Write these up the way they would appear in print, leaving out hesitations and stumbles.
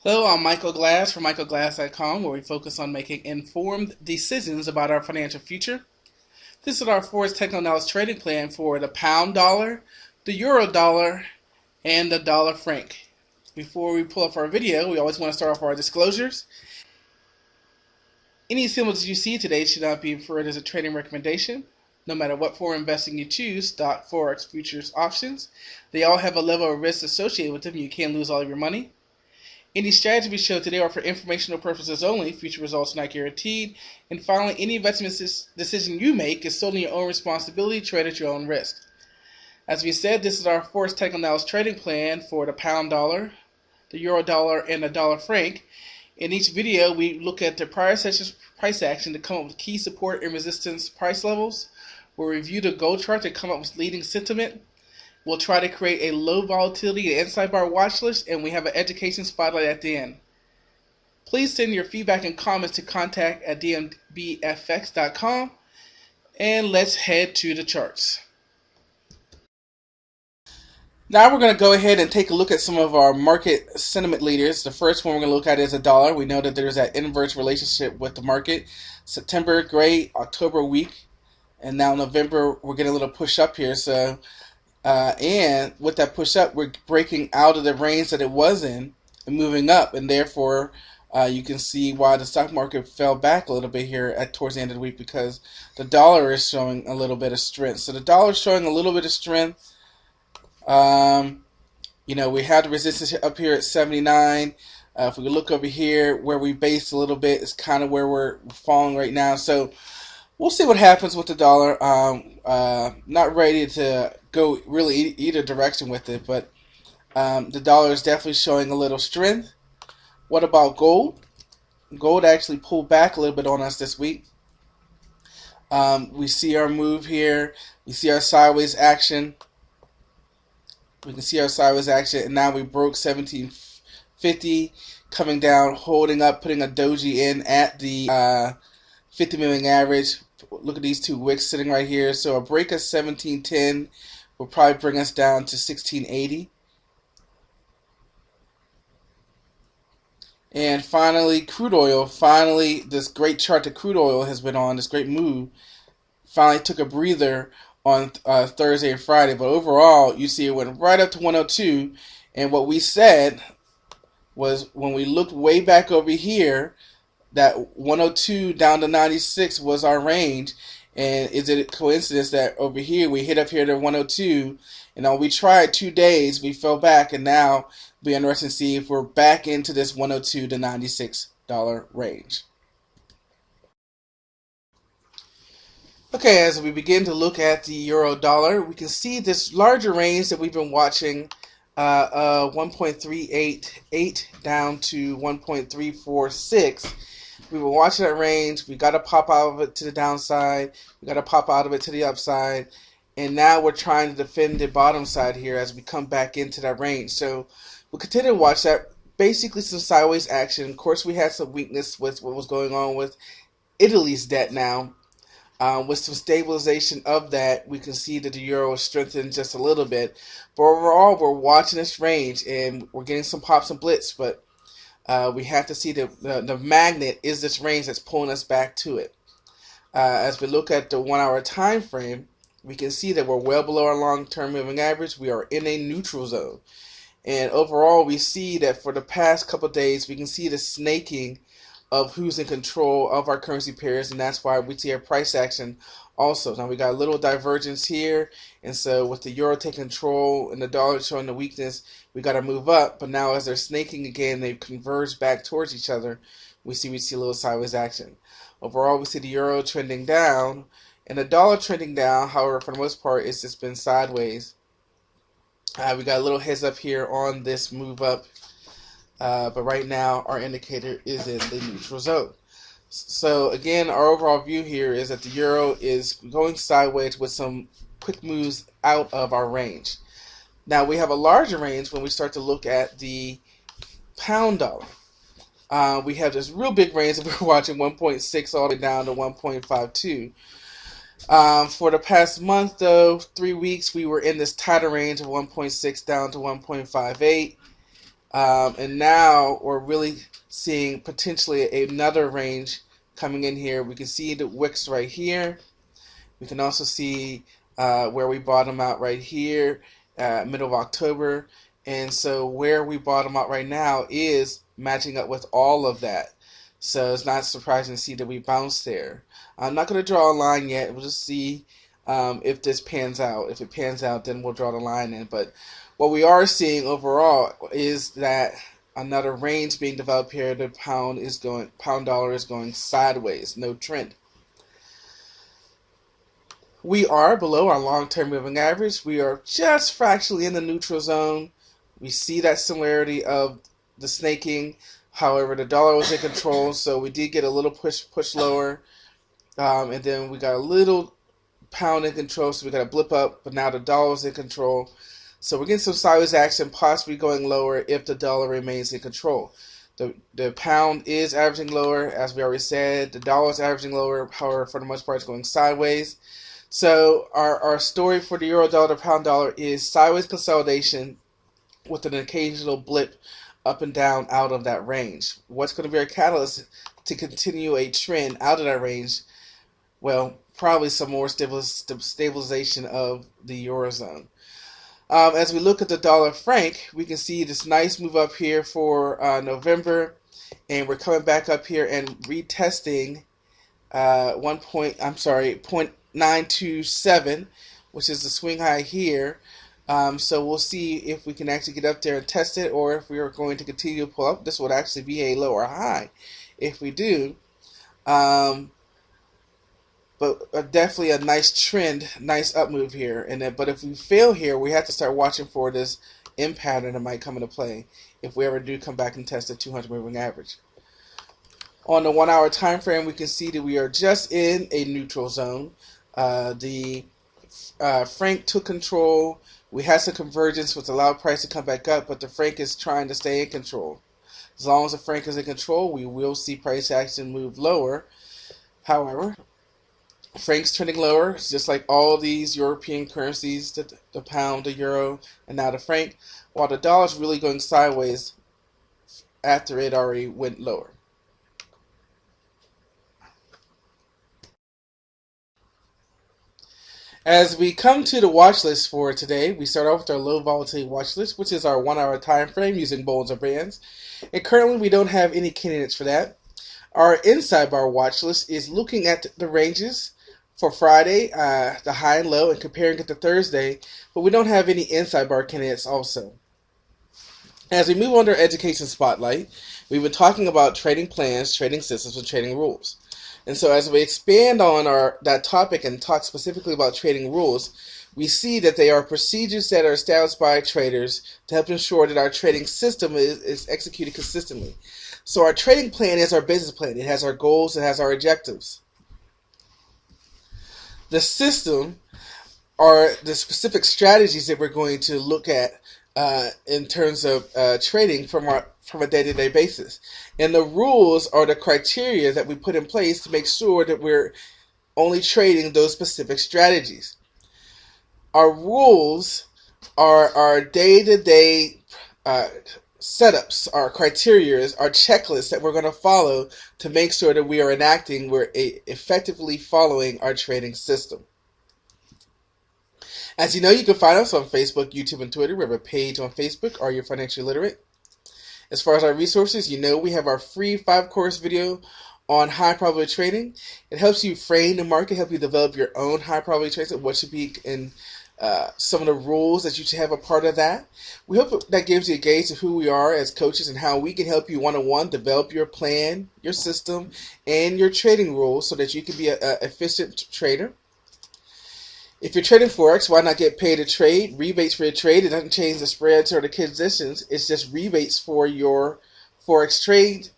Hello, I'm Michael Glass from michaelglass.com, where we focus on making informed decisions about our financial future. This is our forex technical analysis trading plan for the pound dollar, the euro dollar, and the dollar franc. Before we pull up our video, we always want to start off our disclosures. Any symbols you see today should not be referred as a trading recommendation. No matter what form of investing you choose, stock, forex, futures, options, they all have a level of risk associated with them. You can lose all of your money. Any strategy we show today are for informational purposes only. Future results are not guaranteed. And finally, any investment decision you make is solely your own responsibility. Trade at your own risk. As we said, this is our forex technical analysis trading plan for the pound dollar, the euro dollar, and the dollar franc. In each video, we look at the prior session's price action to come up with key support and resistance price levels. We'll review the gold chart to come up with leading sentiment. We'll try to create a low volatility and inside bar watch list, and we have an education spotlight at the end. Please send your feedback and comments to contact@dmbfx.com, and let's head to the charts. Now we're going to go ahead and take a look at some of our market sentiment leaders. The first one we're going to look at is the dollar. We know that there's that inverse relationship with the market. September, great. October, weak. And now November, we're getting a little push up here. And with that push up, we're breaking out of the range that it was in and moving up, and therefore you can see why the stock market fell back a little bit here towards the end of the week, because the dollar is showing a little bit of strength. So the dollar is showing a little bit of strength. We have the resistance up here at 79. If we look over here where we based a little bit, it's kind of where we're falling right now. So we'll see what happens with the dollar. Not ready to go really either direction with it, but the dollar is definitely showing a little strength. What about gold? Gold actually pulled back a little bit on us this week. We see our move here. We see our sideways action. We can see our sideways action, and now we broke 1750, coming down, holding up, putting a doji in at the 50 moving average. Look at these two wicks sitting right here. So a break of 1710 will probably bring us down to 1680. And finally, crude oil. Finally, this great chart that crude oil has been on, this great move, finally took a breather on Thursday and Friday. But overall, you see it went right up to 102. And what we said was, when we looked way back over here, that 102 down to 96 was our range. And is it a coincidence that over here we hit up here to 102, and we tried 2 days, we fell back, and now it'll be interesting to see if we're back into this 102 to $96 range. Okay, as we begin to look at the euro dollar, we can see this larger range that we've been watching, 1.388 down to 1.346. We were watching that range. We got to pop out of it to the downside. We got to pop out of it to the upside. And now we're trying to defend the bottom side here as we come back into that range. So we'll continue to watch that. Basically some sideways action. Of course, we had some weakness with what was going on with Italy's debt now. With some stabilization of that, we can see that the euro is strengthened just a little bit. But overall, we're watching this range, and we're getting some pops and blitz. But we have to see the magnet is this range that's pulling us back to it. As we look at the 1 hour time frame, we can see that we're well below our long-term moving average. We are in a neutral zone. And overall, we see that for the past couple of days, we can see the snaking of who's in control of our currency pairs, and that's why we see our price action also. Now we got a little divergence here, and so with the euro taking control and the dollar showing the weakness, we got to move up. But now as they're snaking again, they converge back towards each other. We see a little sideways action. Overall, we see the euro trending down and the dollar trending down. However, for the most part, it's just been sideways. We got a little heads up here on this move up. But right now, our indicator is in the neutral zone. So again, our overall view here is that the euro is going sideways with some quick moves out of our range. Now we have a larger range when we start to look at the pound dollar. We have this real big range that we're watching, 1.6 all the way down to 1.52. For the past month, though, 3 weeks, we were in this tighter range of 1.6 down to 1.58. And now we're really seeing potentially another range coming in here. We can see the wicks right here. We can also see where we bottom out right here, middle of October. And so where we bottom out right now is matching up with all of that. So it's not surprising to see that we bounce there. I'm not going to draw a line yet. We'll just see if this pans out. If it pans out, then we'll draw the line in. But what we are seeing overall is that another range being developed here. The pound dollar is going sideways, no trend. We are below our long-term moving average. We are just fractionally in the neutral zone. We see that similarity of the snaking. However, the dollar was in control, so we did get a little push lower. And then we got a little pound in control, so we got a blip up, but now the dollar is in control. So we're getting some sideways action, possibly going lower if the dollar remains in control. The pound is averaging lower, as we already said. The dollar is averaging lower. However, for the most part, it's going sideways. So our story for the euro dollar pound dollar is sideways consolidation with an occasional blip up and down out of that range. What's going to be our catalyst to continue a trend out of that range? Well, probably some more stabilization of the eurozone. As we look at the dollar franc, we can see this nice move up here for November, and we're coming back up here and retesting 0.927, which is the swing high here. So we'll see if we can actually get up there and test it, or if we are going to continue to pull up. This would actually be a lower high if we do. But definitely a nice trend, nice up move here. But if we fail here, we have to start watching for this M pattern that might come into play if we ever do come back and test the 200 moving average. On the 1 hour time frame, we can see that we are just in a neutral zone. The franc took control. We had some convergence, which allowed price to come back up, but the franc is trying to stay in control. As long as the franc is in control, we will see price action move lower. However, franc's trending lower, it's just like all these European currencies, the pound, the euro, and now the franc, while the dollar is really going sideways after it already went lower. As we come to the watch list for today, we start off with our low volatility watch list, which is our 1 hour time frame using Bollinger Bands. And currently we don't have any candidates for that. Our inside bar watch list is looking at the ranges for Friday, the high and low, and comparing it to Thursday, but we don't have any inside bar candidates also. As we move on to our education spotlight, we've been talking about trading plans, trading systems, and trading rules. And so as we expand on that topic and talk specifically about trading rules, we see that they are procedures that are established by traders to help ensure that our trading system is executed consistently. So our trading plan is our business plan. It has our goals, it has our objectives. The system are the specific strategies that we're going to look at in terms of trading from a day-to-day basis. And the rules are the criteria that we put in place to make sure that we're only trading those specific strategies. Our rules are our day-to-day setups, our criteria, our checklists that we're going to follow to make sure that we are we're effectively following our trading system. As you know, you can find us on Facebook, YouTube, and Twitter. We have a page on Facebook, Are You Financially Literate? As far as our resources, you know we have our free 5-course video on high probability trading. It helps you frame the market, help you develop your own high probability trades and what should be in some of the rules that you should have a part of that. We hope that gives you a gauge of who we are as coaches and how we can help you one-on-one develop your plan, your system, and your trading rules so that you can be an efficient trader. If you're trading Forex, why not get paid to trade? Rebates for your trade. It doesn't change the spreads or the conditions. It's just rebates for your Forex trade.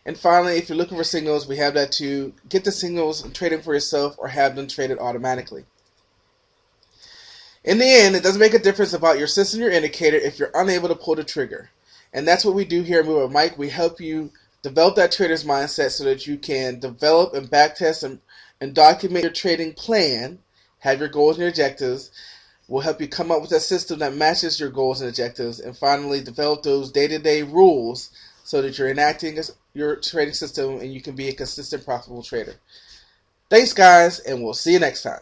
And finally, if you're looking for signals, we have that too. Get the signals and trade them for yourself or have them traded automatically. In the end, it doesn't make a difference about your system, your indicator, if you're unable to pull the trigger. And that's what we do here at Move Up Mike. We help you develop that trader's mindset so that you can develop and backtest and document your trading plan, have your goals and your objectives, We'll help you come up with a system that matches your goals and objectives, and finally develop those day-to-day rules so that you're enacting your trading system and you can be a consistent, profitable trader. Thanks, guys, and we'll see you next time.